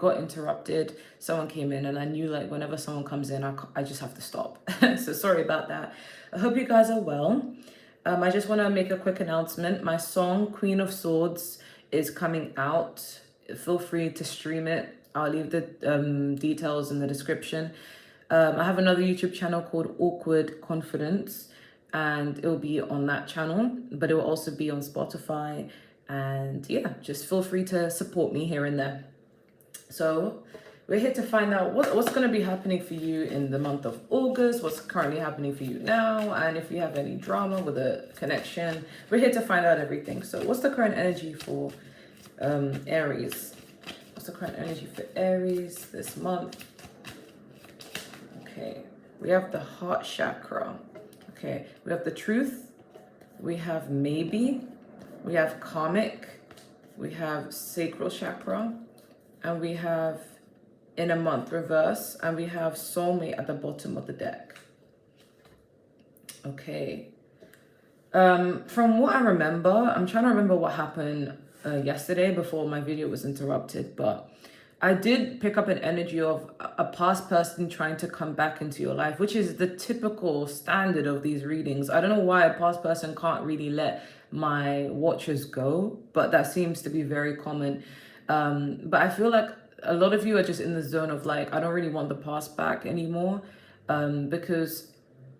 got interrupted. Someone came in and I knew like whenever someone comes in, I just have to stop. So sorry about that. I hope you guys are well. I just want to make a quick announcement. My song Queen of Swords is coming out. Feel free to stream it. I'll leave the details in the description. I have another YouTube channel called Awkward Confidence, and it'll be on that channel, but it will also be on Spotify. And yeah, just feel free to support me here and there. So we're here to find out what's going to be happening for you in the month of August, what's currently happening for you now, and if you have any drama with a connection. We're here to find out everything. So what's the current energy for Aries? What's the current energy for Aries this month? Okay, we have the heart chakra. Okay, we have the truth, we have maybe, we have karmic, we have sacral chakra, and we have in a month reverse, and we have soulmate at the bottom of the deck. Okay. From what I remember, I'm trying to remember what happened yesterday before my video was interrupted, but I did pick up an energy of a past person trying to come back into your life, which is the typical standard of these readings. I don't know why a past person can't really let my watchers go, but that seems to be very common. But I feel like a lot of you are just in the zone of like, I don't really want the past back anymore, because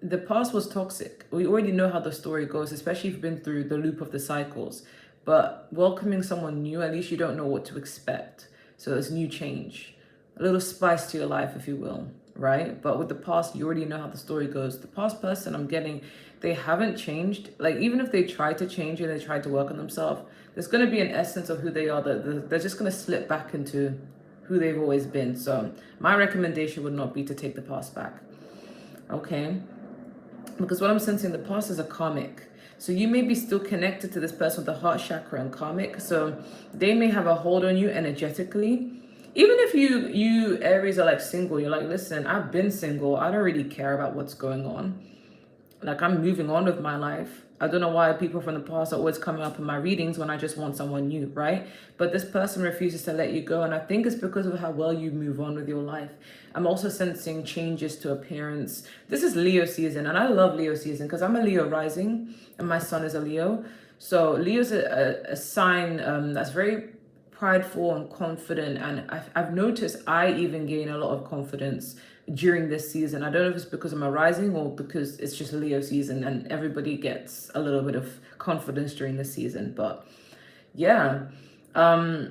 the past was toxic. We already know how the story goes, especially if you've been through the loop of the cycles. But welcoming someone new, at least you don't know what to expect. So there's new change, a little spice to your life, if you will, right? But with the past, you already know how the story goes. The past person I'm getting, they haven't changed. Like, even if they try to change and they try to work on themselves, there's going to be an essence of who they are that they're just going to slip back into who they've always been. So my recommendation would not be to take the past back, okay? Because what I'm sensing, the past is a karmic. So you may be still connected to this person with the heart chakra and karmic. So they may have a hold on you energetically. Even if you Aries are like single, you're like, listen, I've been single. I don't really care about what's going on. Like, I'm moving on with my life. I don't know why people from the past are always coming up in my readings when I just want someone new, right? But this person refuses to let you go. And I think it's because of how well you move on with your life. I'm also sensing changes to appearance. This is Leo season. And I love Leo season because I'm a Leo rising and my son is a Leo. So Leo's a sign that's very prideful and confident. And I've noticed I even gain a lot of confidence during this season. I don't know if it's because I'm a rising or because it's just Leo season and everybody gets a little bit of confidence during this season. But yeah, I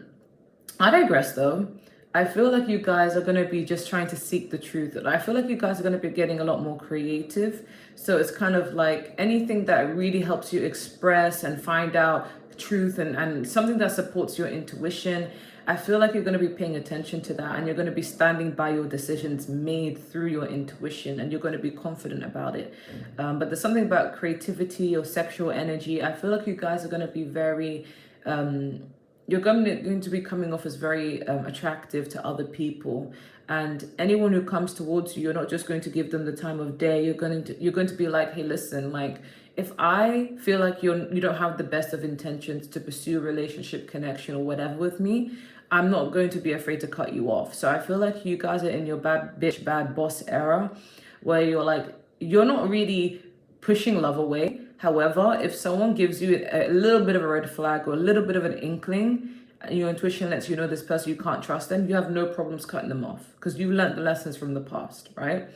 digress though. I feel like you guys are going to be just trying to seek the truth. I feel like you guys are going to be getting a lot more creative. So it's kind of like anything that really helps you express and find out truth and something that supports your intuition. I feel like you're going to be paying attention to that, and you're going to be standing by your decisions made through your intuition, and you're going to be confident about it. But there's something about creativity or sexual energy. I feel like you guys are going to be very, you're going to be coming off as very attractive to other people. And anyone who comes towards you, you're not just going to give them the time of day. You're going to be like, hey, listen, like, if I feel like you don't have the best of intentions to pursue a relationship, connection, or whatever with me, I'm not going to be afraid to cut you off. So I feel like you guys are in your bad bitch, bad boss era, where you're like, you're not really pushing love away. However, if someone gives you a little bit of a red flag or a little bit of an inkling, and your intuition lets you know this person, you can't trust them, you have no problems cutting them off because you've learned the lessons from the past, right?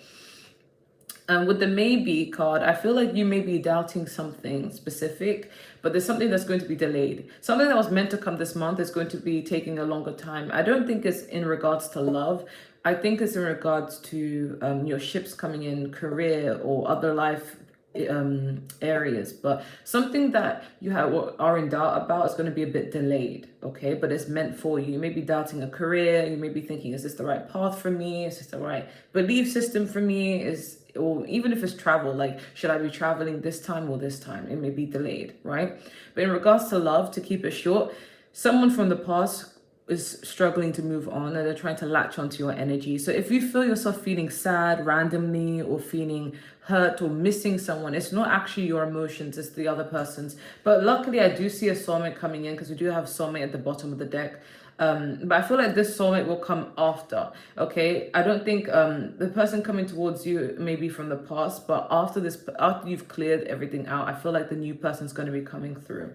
And with the maybe card, I feel like you may be doubting something specific, but there's something that's going to be delayed. Something that was meant to come this month is going to be taking a longer time. I don't think it's in regards to love. I think it's in regards to your ships coming in, career or other life areas. But something that you are in doubt about is going to be a bit delayed, okay? But it's meant for you. You may be doubting a career. You may be thinking, is this the right path for me? Is this the right belief system for me? Or even if it's travel, like, should I be traveling this time or this time? It may be delayed, right? But in regards to love, to keep it short, someone from the past is struggling to move on and they're trying to latch onto your energy. So if you feel yourself feeling sad randomly or feeling hurt or missing someone, it's not actually your emotions, it's the other person's. But luckily I do see a soulmate coming in because we do have soulmate at the bottom of the deck. But I feel like this soulmate will come after. Okay, I don't think the person coming towards you may be from the past, but after this, after you've cleared everything out, I feel like the new person's going to be coming through.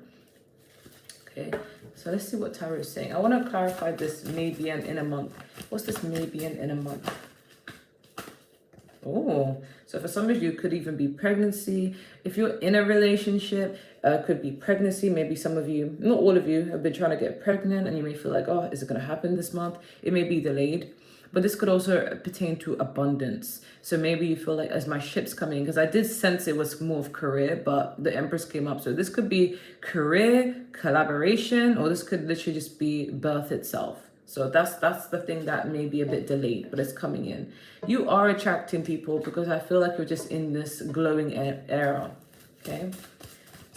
Okay, so let's see what tarot is saying. I want to clarify this maybe and in a month. What's this maybe and in a month? Oh, so for some of you, it could even be pregnancy. If you're in a relationship, could be pregnancy. Maybe some of you, not all of you, have been trying to get pregnant and you may feel like, oh, is it going to happen this month? It may be delayed. But this could also pertain to abundance. So maybe you feel like, as my ship's coming, because I did sense it was more of career, but the Empress came up. So this could be career, collaboration, or this could literally just be birth itself. So that's the thing that may be a bit delayed, but it's coming in. You are attracting people because I feel like you're just in this glowing era. Okay.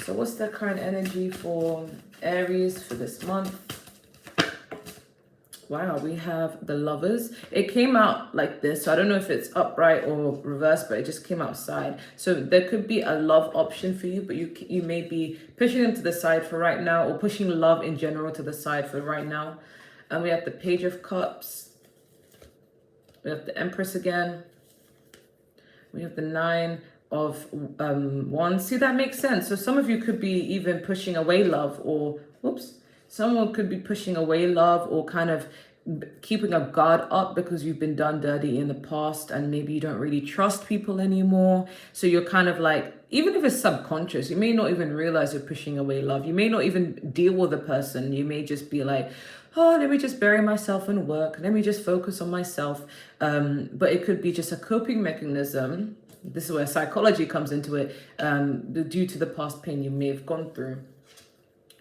So what's the current energy for Aries for this month? Wow, we have the Lovers. It came out like this, so I don't know if it's upright or reversed, but it just came outside. So there could be a love option for you, but you may be pushing them to the side for right now, or pushing love in general to the side for right now. And we have the Page of Cups. We have the Empress again. We have the Nine of Wands. See, that makes sense. So some of you could be even pushing away love, or whoops. Someone could be pushing away love or kind of keeping a guard up because you've been done dirty in the past and maybe you don't really trust people anymore. So you're kind of like, even if it's subconscious, you may not even realize you're pushing away love. You may not even deal with the person. You may just be like, oh, let me just bury myself in work. Let me just focus on myself. But it could be just a coping mechanism. This is where psychology comes into it, due to the past pain you may have gone through.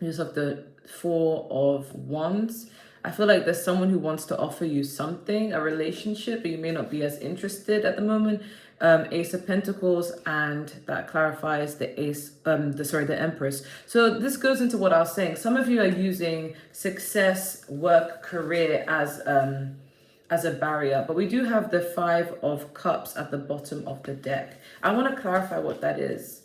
You just have the Four of Wands. I feel like there's someone who wants to offer you something, a relationship, but you may not be as interested at the moment. Ace of Pentacles, and that clarifies the the Empress. So this goes into what I was saying. Some of you are using success, work, career as a barrier, but we do have the Five of Cups at the bottom of the deck. I want to clarify what that is.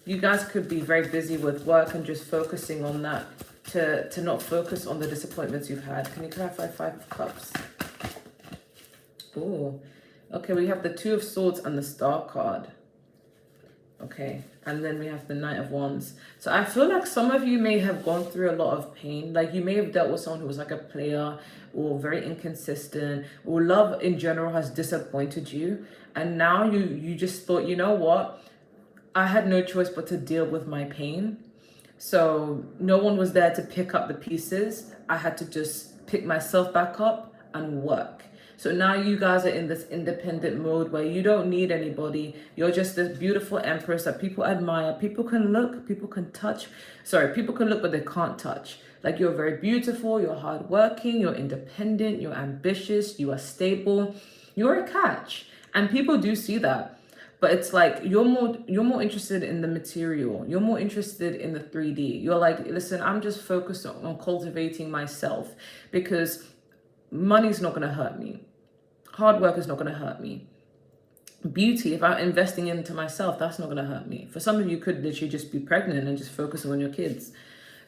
You guys could be very busy with work and just focusing on that to not focus on the disappointments you've had. Can you clarify Five of Cups? Oh, okay, we have the Two of Swords and the Star card. Okay, and then we have the Knight of Wands. So I feel like some of you may have gone through a lot of pain. Like you may have dealt with someone who was like a player or very inconsistent, or love in general has disappointed you. And now you just thought, you know what? I had no choice but to deal with my pain. So no one was there to pick up the pieces. I had to just pick myself back up and work. So now you guys are in this independent mode where you don't need anybody. You're just this beautiful Empress that people admire. People can look, people can touch. Sorry, people can look, but they can't touch. Like, you're very beautiful, you're hardworking, you're independent, you're ambitious, you are stable. You're a catch. And people do see that. But it's like you're more interested in the material. You're more interested in the 3D. You're like, listen, I'm just focused on cultivating myself, because money's not going to hurt me. Hard work is not going to hurt me. Beauty, if I'm investing into myself, that's not going to hurt me. For some of you, could literally just be pregnant and just focusing on your kids,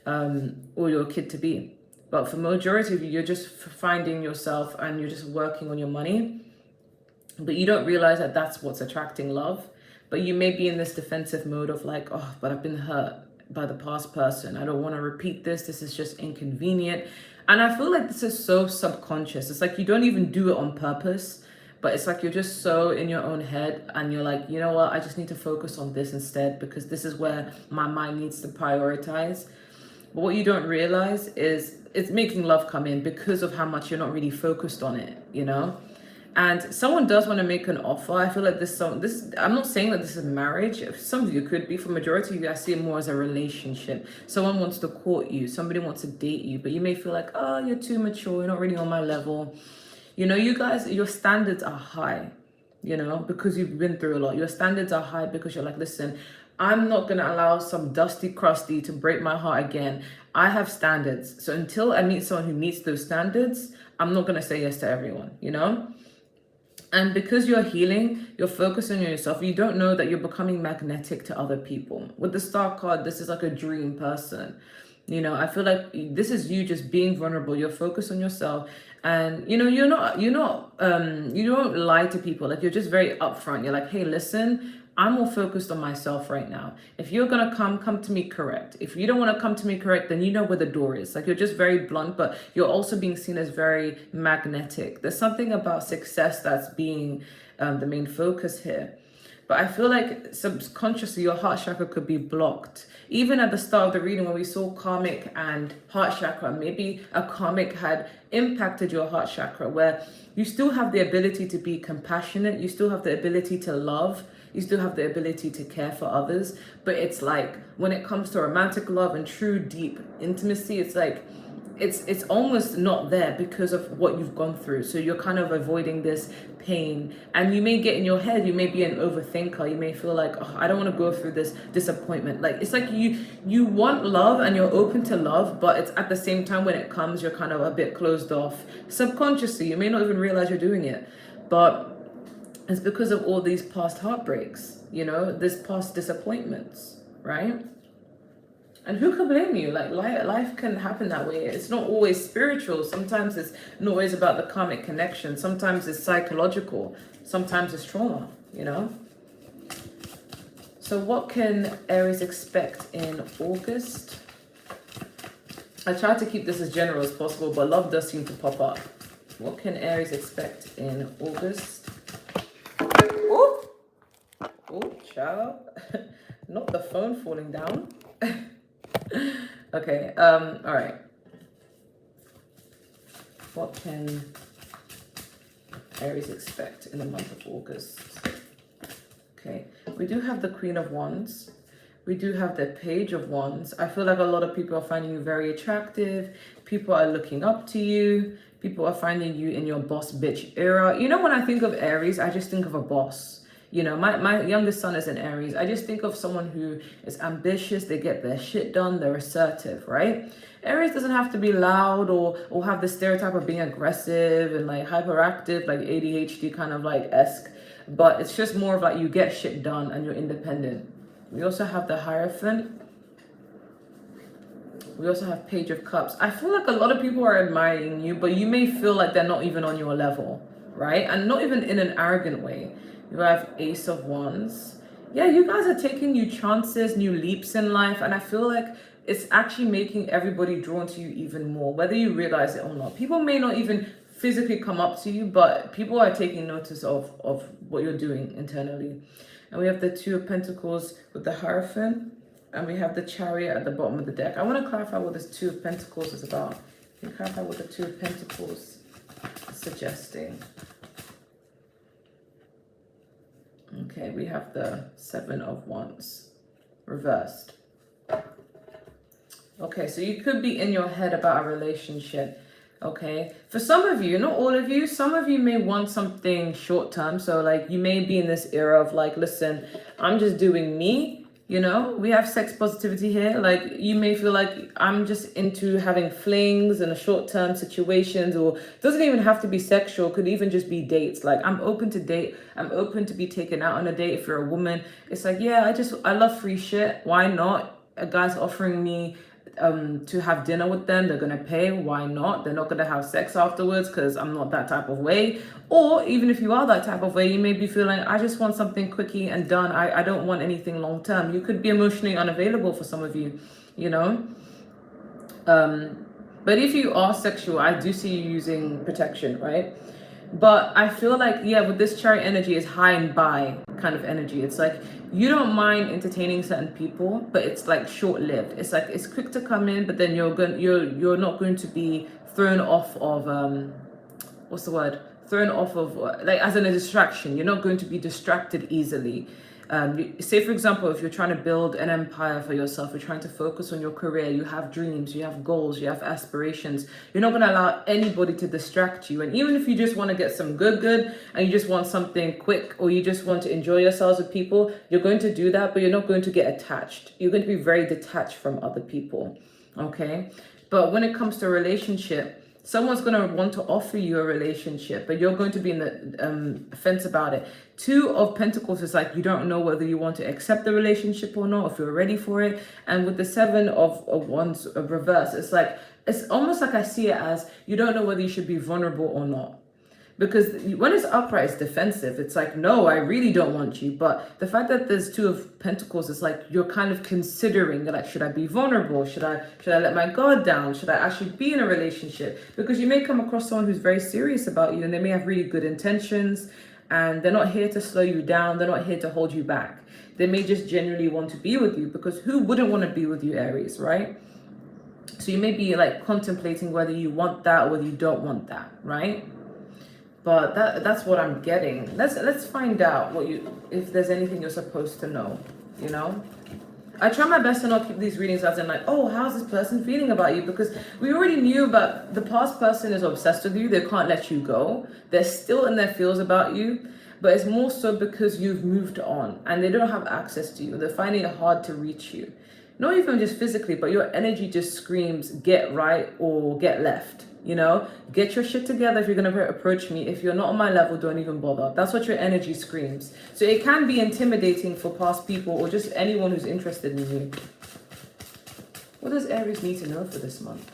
or your kid to be. But for majority of you, you're just finding yourself and you're just working on your money. But you don't realize that that's what's attracting love. But you may be in this defensive mode of like, oh, but I've been hurt by the past person. I don't want to repeat this. This is just inconvenient. And I feel like this is so subconscious. It's like you don't even do it on purpose, but it's like you're just so in your own head and you're like, you know what? I just need to focus on this instead, because this is where my mind needs to prioritize. But what you don't realize is it's making love come in because of how much you're not really focused on it, you know? And someone does want to make an offer. I feel like I'm not saying that this is marriage. Some of you could be. For majority of you, I see it more as a relationship. Someone wants to court you. Somebody wants to date you. But you may feel like, oh, you're too mature. You're not really on my level. You know, you guys, your standards are high, you know, because you've been through a lot. Your standards are high because you're like, listen, I'm not going to allow some dusty crusty to break my heart again. I have standards. So until I meet someone who meets those standards, I'm not going to say yes to everyone, you know? And because you're healing, you're focusing on yourself. You don't know that you're becoming magnetic to other people. With the Star card, this is like a dream person. You know, I feel like this is you just being vulnerable. You're focused on yourself, and you know, you don't lie to people. Like, you're just very upfront. You're like, hey, listen, I'm more focused on myself right now. If you're gonna come to me correct. If you don't want to come to me correct, then you know where the door is. Like, you're just very blunt, but you're also being seen as very magnetic. There's something about success that's being the main focus here. But I feel like subconsciously your heart chakra could be blocked. Even at the start of the reading, when we saw karmic and heart chakra, maybe a karmic had impacted your heart chakra, where you still have the ability to be compassionate, you still have the ability to love, you still have the ability to care for others. But it's like, when it comes to romantic love and true deep intimacy, it's like, it's almost not there because of what you've gone through. So you're kind of avoiding this pain, and you may get in your head, you may be an overthinker, you may feel like, oh, I don't want to go through this disappointment. Like, it's like you want love and you're open to love, but it's at the same time, when it comes, you're kind of a bit closed off subconsciously. You may not even realize you're doing it, but it's because of all these past heartbreaks, you know, this past disappointments, right? And who can blame you? Like, life can happen that way. It's not always spiritual. Sometimes it's not always about the karmic connection. Sometimes it's psychological. Sometimes it's trauma, you know? So what can Aries expect in August? I try to keep this as general as possible, but love does seem to pop up. What can Aries expect in August? Oh, oh, child. Not the phone falling down. Okay, all right. What can Aries expect in the month of August? Okay, we do have the Queen of Wands. We do have the Page of Wands. I feel like a lot of people are finding you very attractive. People are looking up to you. People are finding you in your boss bitch era. You know, when I think of Aries, I just think of a boss. You know, my youngest son is an Aries. I just think of someone who is ambitious, they get their shit done, they're assertive, right? Aries doesn't have to be loud or have the stereotype of being aggressive and like hyperactive, like ADHD kind of like esque. But it's just more of like, you get shit done and you're independent. We also have the Hierophant. We also have Page of Cups. I feel like a lot of people are admiring you, but you may feel like they're not even on your level, right? And not even in an arrogant way. You have Ace of Wands. Yeah, you guys are taking new chances, new leaps in life. And I feel like it's actually making everybody drawn to you even more, whether you realize it or not. People may not even physically come up to you, but people are taking notice of what you're doing internally. And we have the Two of Pentacles with the Hierophant. And we have the Chariot at the bottom of the deck. I want to clarify what this Two of Pentacles is about. Can you clarify what the Two of Pentacles is suggesting? Okay, we have the Seven of Wands reversed. Okay, so you could be in your head about a relationship. Okay, for some of you, not all of you, some of you may want something short term. So like, you may be in this era of like, listen, I'm just doing me. You know, we have sex positivity here. Like, you may feel like, I'm just into having flings and short-term situations, or doesn't even have to be sexual, could even just be dates. Like, I'm open to date. I'm open to be taken out on a date if you're a woman. It's like, yeah, I love free shit. Why not? A guy's offering me to have dinner with them, they're gonna pay. Why not? They're not gonna have sex afterwards because I'm not that type of way. Or even if you are that type of way, you may be feeling, I just want something quickie and done. I don't want anything long term. You could be emotionally unavailable for some of you, you know. But if you are sexual, I do see you using protection, right? But I feel like, yeah, with this Chariot energy, is high and by kind of energy. It's like, you don't mind entertaining certain people, but it's like short-lived. It's like, it's quick to come in, but then you're not going to be thrown off of what's the word? Thrown off of, like, as in a distraction. You're not going to be distracted easily. Say, for example, if you're trying to build an empire for yourself, you're trying to focus on your career, you have dreams, you have goals, you have aspirations, you're not going to allow anybody to distract you. And even if you just want to get some good, and you just want something quick, or you just want to enjoy yourselves with people, you're going to do that, but you're not going to get attached. You're going to be very detached from other people, okay? But when it comes to a relationship, Someone's going to want to offer you a relationship, but you're going to be in the fence about it. Two of Pentacles is like you don't know whether you want to accept the relationship or not, if you're ready for it. And with the Seven of Wands reverse, it's like, it's almost like I see it as you don't know whether you should be vulnerable or not. Because when it's upright, it's defensive. It's like, no, I really don't want you. But the fact that there's Two of Pentacles, it's like you're kind of considering, like, should I be vulnerable? Should I let my guard down? Should I actually be in a relationship? Because you may come across someone who's very serious about you, and they may have really good intentions, and they're not here to slow you down. They're not here to hold you back. They may just genuinely want to be with you, because who wouldn't want to be with you, Aries, right? So you may be like contemplating whether you want that or whether you don't want that, right? But that's what I'm getting. Let's find out if there's anything you're supposed to know, you know? I try my best to not keep these readings as in like, oh, how's this person feeling about you? Because we already knew about the past person is obsessed with you. They can't let you go. They're still in their feels about you. But it's more so because you've moved on and they don't have access to you. They're finding it hard to reach you. Not even just physically, but your energy just screams, get right or get left. You know, get your shit together if you're going to approach me. If you're not on my level, don't even bother. That's what your energy screams. So it can be intimidating for past people or just anyone who's interested in you. What does Aries need to know for this month?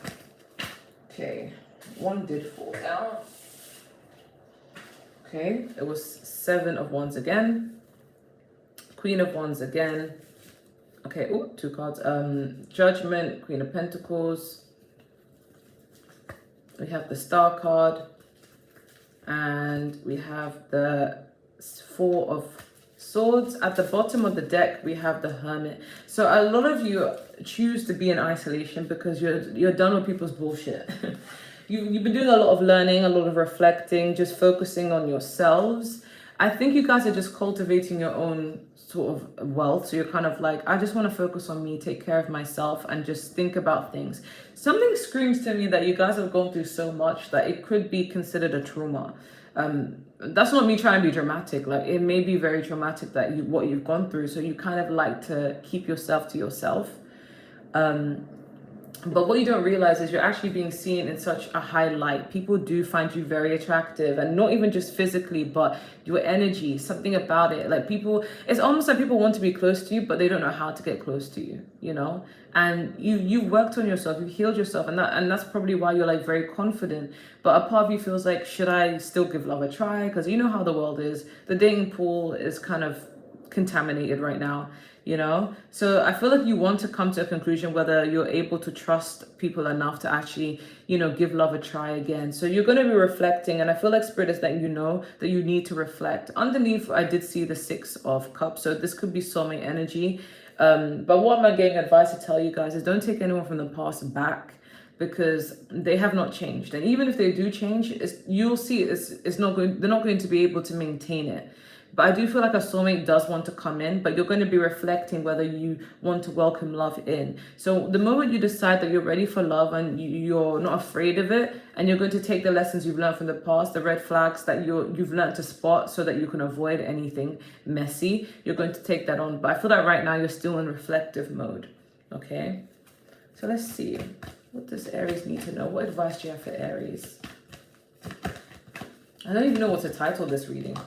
Okay, one did fall down. Okay, it was Seven of Wands again. Queen of Wands again. Okay, oh, two cards. Judgment, Queen of Pentacles. We have the Star card, and we have the Four of Swords. At the bottom of the deck, we have the Hermit. So a lot of you choose to be in isolation because you're done with people's bullshit. You've been doing a lot of learning, a lot of reflecting, just focusing on yourselves. I think you guys are just cultivating your own sort of wealth. So you're kind of like, I just want to focus on me, take care of myself, and just think about things. Something screams to me that you guys have gone through so much that it could be considered a trauma. That's not me trying to be dramatic. Like, it may be very traumatic that what you've gone through. So you kind of like to keep yourself to yourself. But what you don't realize is you're actually being seen in such a high light. People do find you very attractive, and not even just physically, but your energy, something about it. Like people, it's almost like people want to be close to you, but they don't know how to get close to you, you know? And you worked on yourself, you healed yourself, and that's probably why you're like very confident. But a part of you feels like, should I still give love a try? Because you know how the world is. The dating pool is kind of contaminated right now, you know? So I feel like you want to come to a conclusion whether you're able to trust people enough to actually, you know, give love a try again. So you're going to be reflecting, and I feel like Spirit is letting you know that you need to reflect. Underneath, I did see the Six of Cups, so this could be soulmate energy. But what I'm getting advice to tell you guys is don't take anyone from the past back, because they have not changed. And even if they do change, you'll see they're not going to be able to maintain it. But I do feel like a soulmate does want to come in, but you're going to be reflecting whether you want to welcome love in. So the moment you decide that you're ready for love and you're not afraid of it, and you're going to take the lessons you've learned from the past, the red flags that you've learned to spot so that you can avoid anything messy, you're going to take that on. But I feel like right now you're still in reflective mode. Okay? So let's see. What does Aries need to know? What advice do you have for Aries? I don't even know what to title this reading.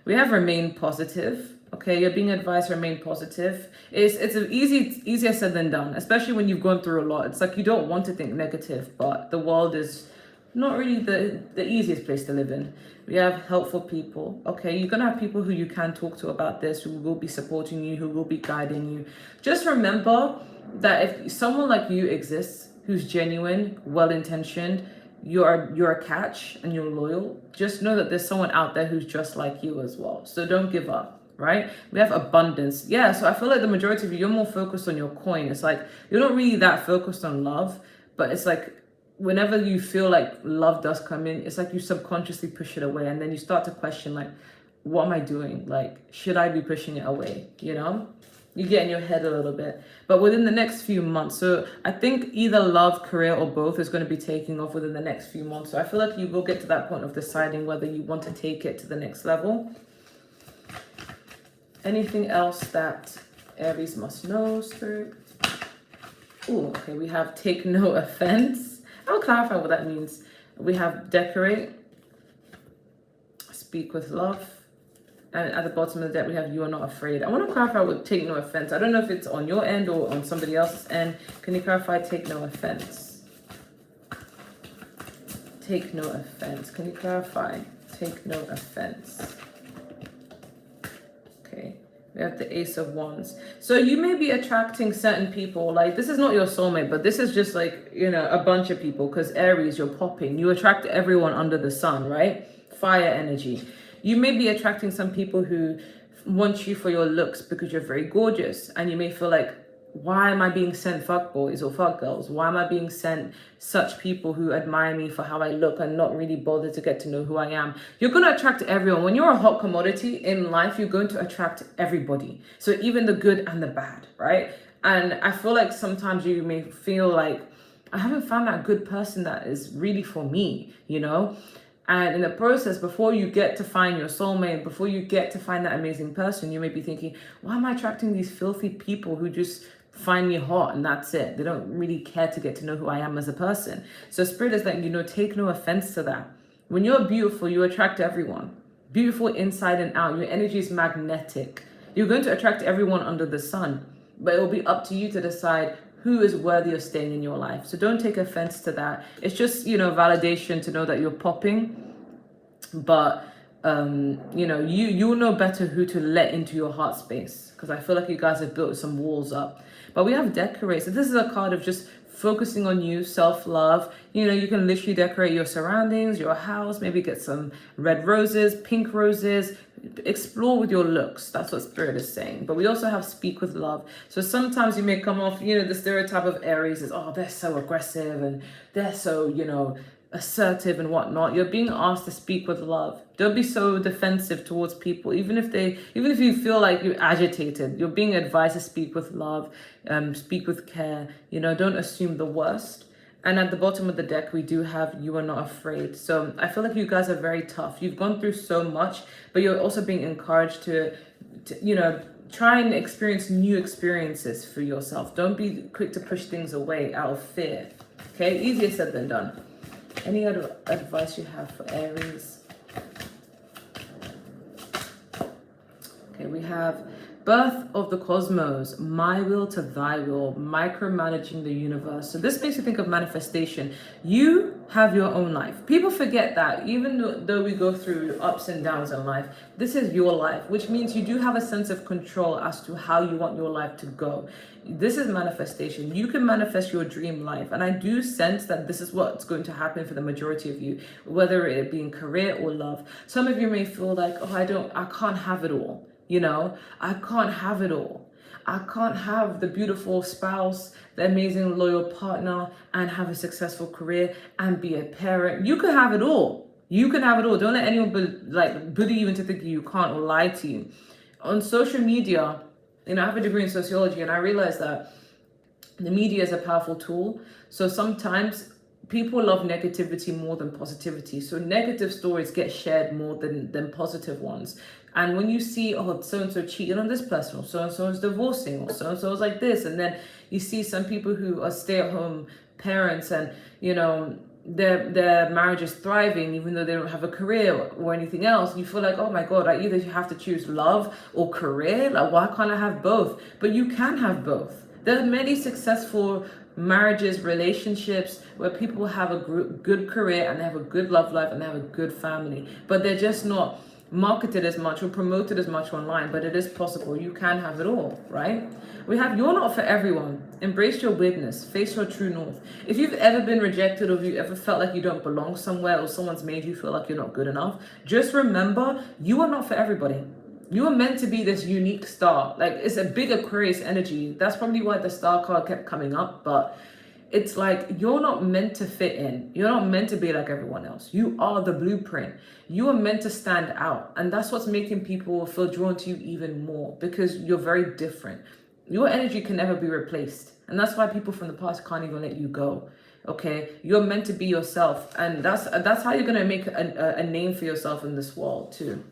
We have remain positive. Okay, you're being advised to remain positive. It's easier said than done, especially when you've gone through a lot. It's like you don't want to think negative, but the world is not really the easiest place to live in. We have helpful people. Okay, you're gonna have people who you can talk to about this, who will be supporting you, who will be guiding you. Just remember that if someone like you exists, who's genuine, well-intentioned, you're a catch and you're loyal, just know that there's someone out there who's just like you as well. So don't give up, right? We have abundance. Yeah, so I feel like the majority of you're more focused on your coin. It's like you're not really that focused on love, but it's like whenever you feel like love does come in, it's like you subconsciously push it away, and then you start to question, like, what am I doing? Like, should I be pushing it away? You know? You get in your head a little bit. But within the next few months, so I think either love, career, or both is going to be taking off within the next few months. So I feel like you will get to that point of deciding whether you want to take it to the next level. Anything else that Aries must know, Spirit? Oh, okay, we have take no offense. I'll clarify what that means. We have decorate, speak with love, and at the bottom of the deck we have you are not afraid. I want to clarify with take no offense. I don't know if it's on your end or on somebody else's end. Can you clarify take no offense? Take no offense. Can you clarify? Take no offense. Okay. We have the Ace of Wands. So you may be attracting certain people. Like, this is not your soulmate, but this is just like, you know, a bunch of people. Because Aries, you're popping. You attract everyone under the sun, right? Fire energy. You may be attracting some people who want you for your looks because you're very gorgeous. And you may feel like, why am I being sent fuck boys or fuck girls? Why am I being sent such people who admire me for how I look and not really bother to get to know who I am? You're going to attract everyone. When you're a hot commodity in life, you're going to attract everybody. So even the good and the bad, right? And I feel like sometimes you may feel like, I haven't found that good person that is really for me, you know? And in the process, before you get to find your soulmate, before you get to find that amazing person, you may be thinking, why am I attracting these filthy people who just find me hot and that's it? They don't really care to get to know who I am as a person. So Spirit is like, you know, take no offense to that. When you're beautiful, you attract everyone. Beautiful inside and out. Your energy is magnetic. You're going to attract everyone under the sun. But it will be up to you to decide who is worthy of staying in your life. So don't take offense to that. It's just, you know, validation to know that you're popping. But you know, you'll know better who to let into your heart space, because I feel like you guys have built some walls up. But we have decorate. So this is a card of just focusing on you, self-love. You know, you can literally decorate your surroundings, your house, maybe get some red roses, pink roses, explore with your looks. That's what Spirit is saying. But we also have speak with love. So sometimes you may come off, you know, the stereotype of Aries is, oh, they're so aggressive and they're so, you know, assertive and whatnot. You're being asked to speak with love. Don't be so defensive towards people, even if you feel like you're agitated. You're being advised to speak with love, speak with care. You know, don't assume the worst. And at the bottom of the deck, we do have you are not afraid. So I feel like you guys are very tough. You've gone through so much, but you're also being encouraged to you know, try and experience new experiences for yourself. Don't be quick to push things away out of fear. Okay, easier said than done. Any other advice you have for Aries? Okay, we have birth of the cosmos, my will to thy will, micromanaging the universe. So this makes you think of manifestation. You have your own life. People forget that even though we go through ups and downs in life, this is your life, which means you do have a sense of control as to how you want your life to go. This is manifestation. You can manifest your dream life. And I do sense that this is what's going to happen for the majority of you, whether it be in career or love. Some of you may feel like, oh, I can't have it all. You know, I can't have it all. I can't have the beautiful spouse, the amazing loyal partner, and have a successful career and be a parent. You can have it all. You can have it all. Don't let anyone bully you into thinking you can't or lie to you. On social media, you know, I have a degree in sociology, and I realized that the media is a powerful tool. So sometimes people love negativity more than positivity. So negative stories get shared more than positive ones. And when you see, oh, so-and-so cheated on this person, or so-and-so is divorcing, or so-and-so is like this, and then you see some people who are stay-at-home parents and, you know, their marriage is thriving even though they don't have a career or anything else, you feel like, oh my God, I either have to choose love or career. Like, why can't I have both? But you can have both. There are many successful marriages, relationships where people have a good career and they have a good love life and they have a good family, but they're just not marketed as much or promoted as much online. But it is possible. You can have it all, right? We have you're not for everyone. Embrace your weirdness. Face your true north. If you've ever been rejected, or if you ever felt like you don't belong somewhere, or someone's made you feel like you're not good enough, just remember you are not for everybody. You are meant to be this unique star. Like, it's a big Aquarius energy. That's probably why the star card kept coming up. But it's like, you're not meant to fit in. You're not meant to be like everyone else. You are the blueprint. You are meant to stand out. And that's what's making people feel drawn to you even more, because you're very different. Your energy can never be replaced. And that's why people from the past can't even let you go. Okay, you're meant to be yourself. And that's how you're going to make a name for yourself in this world too.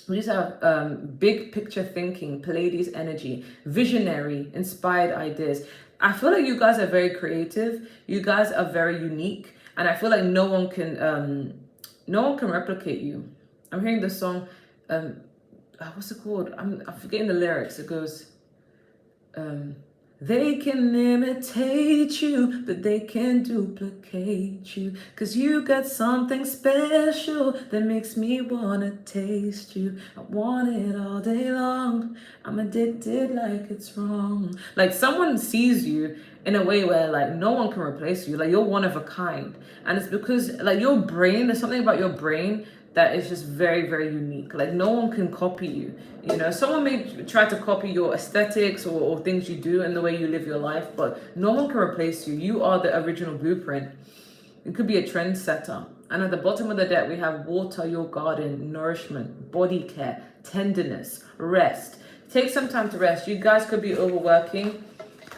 We just have big picture thinking, Pleiades energy, visionary, inspired ideas. I feel like you guys are very creative. You guys are very unique, and I feel like no one can replicate you. I'm hearing the song, what's it called? I'm forgetting the lyrics. It goes, um, they can imitate you, but they can't duplicate you. Cause you got something special that makes me wanna taste you. I want it all day long. I'm addicted like it's wrong. Like someone sees you in a way where like no one can replace you. Like you're one of a kind. And it's because like your brain, there's something about your brain that is just very, very unique. Like no one can copy you. You know, someone may try to copy your aesthetics or things you do and the way you live your life, but no one can replace you. You are the original blueprint. It could be a trendsetter. And at the bottom of the deck, we have water your garden, nourishment, body care, tenderness, rest. Take some time to rest. You guys could be overworking,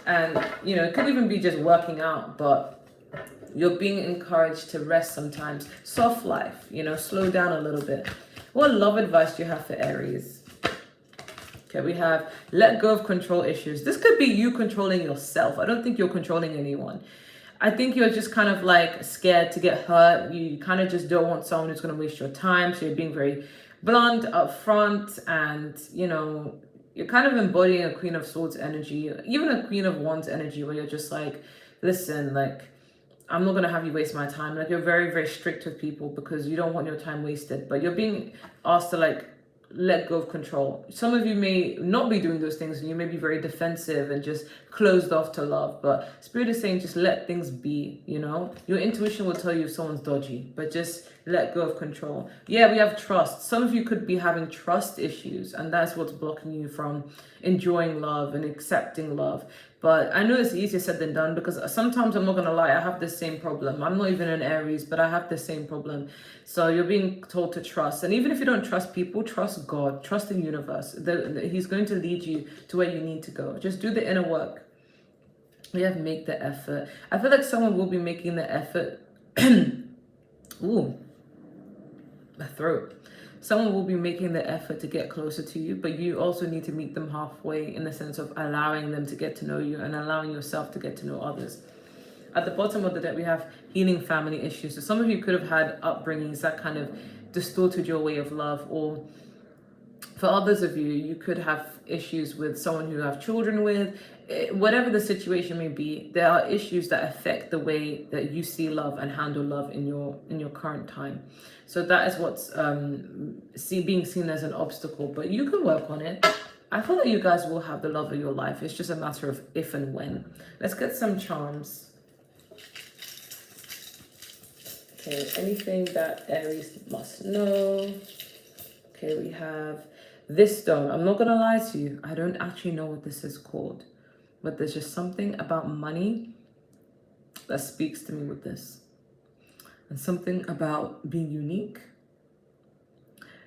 and you know, it could even be just working out, but you're being encouraged to rest sometimes. Soft life, you know, slow down a little bit. What love advice do you have for Aries? Okay, we have let go of control issues. This could be you controlling yourself. I don't think you're controlling anyone. I think you're just kind of like scared to get hurt. You kind of just don't want someone who's going to waste your time. So you're being very blunt, upfront, and you know, you're kind of embodying a Queen of Swords energy, even a Queen of Wands energy, where you're just like, listen, like, I'm not going to have you waste my time. Like, you're very, very strict with people because you don't want your time wasted. But you're being asked to, like, let go of control. Some of you may not be doing those things, and you may be very defensive and just closed off to love. But Spirit is saying just let things be, you know? Your intuition will tell you if someone's dodgy, but just let go of control. Yeah, we have trust. Some of you could be having trust issues, and that's what's blocking you from enjoying love and accepting love. But I know it's easier said than done, because sometimes, I'm not going to lie, I have the same problem. I'm not even an Aries, but I have the same problem. So you're being told to trust. And even if you don't trust people, trust God, trust the universe. He's going to lead you to where you need to go. Just do the inner work. We have make the effort. I feel like someone will be making the effort. Ooh, my throat. Someone will be making the effort to get closer to you, but you also need to meet them halfway, in the sense of allowing them to get to know you and allowing yourself to get to know others. At the bottom of the deck, we have healing family issues. So some of you could have had upbringings that kind of distorted your way of love, or for others of you, you could have issues with someone who you have children with. Whatever the situation may be, there are issues that affect the way that you see love and handle love in your current time. So that is what's being seen as an obstacle, but you can work on it. I feel like you guys will have the love of your life. It's just a matter of if and when. Let's get some charms. Okay, anything that Aries must know. Okay, we have this stone. I'm not gonna lie to you, I don't actually know what this is called, but there's just something about money that speaks to me with this, and something about being unique,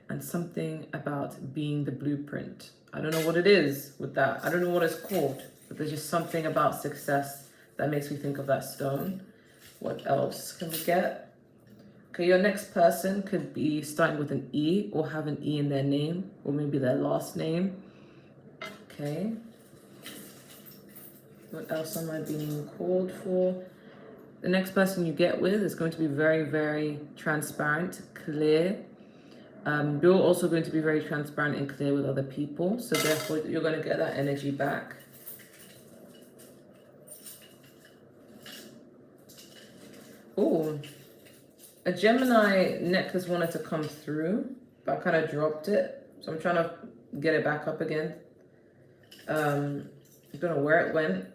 and something about being the blueprint. I don't know what it is with that. I don't know what it's called, but there's just something about success that makes me think of that stone. What else can we get? Okay, your next person could be starting with an E, or have an E in their name, or maybe their last name. Okay. What else am I being called for? The next person you get with is going to be very, very transparent, clear. You're also going to be very transparent and clear with other people. So therefore, you're going to get that energy back. Oh. A Gemini necklace wanted to come through, but I kind of dropped it. So I'm trying to get it back up again. I don't know where it went.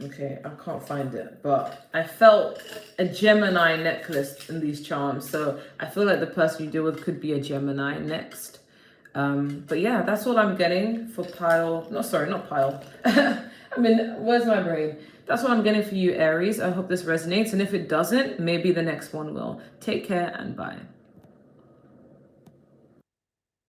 Okay, I can't find it. But I felt a Gemini necklace in these charms. So I feel like the person you deal with could be a Gemini next. But yeah, that's all I'm getting for pile. No, sorry, not pile. I mean, where's my brain? That's what I'm getting for you, Aries. I hope this resonates. And if it doesn't, maybe the next one will. Take care and bye.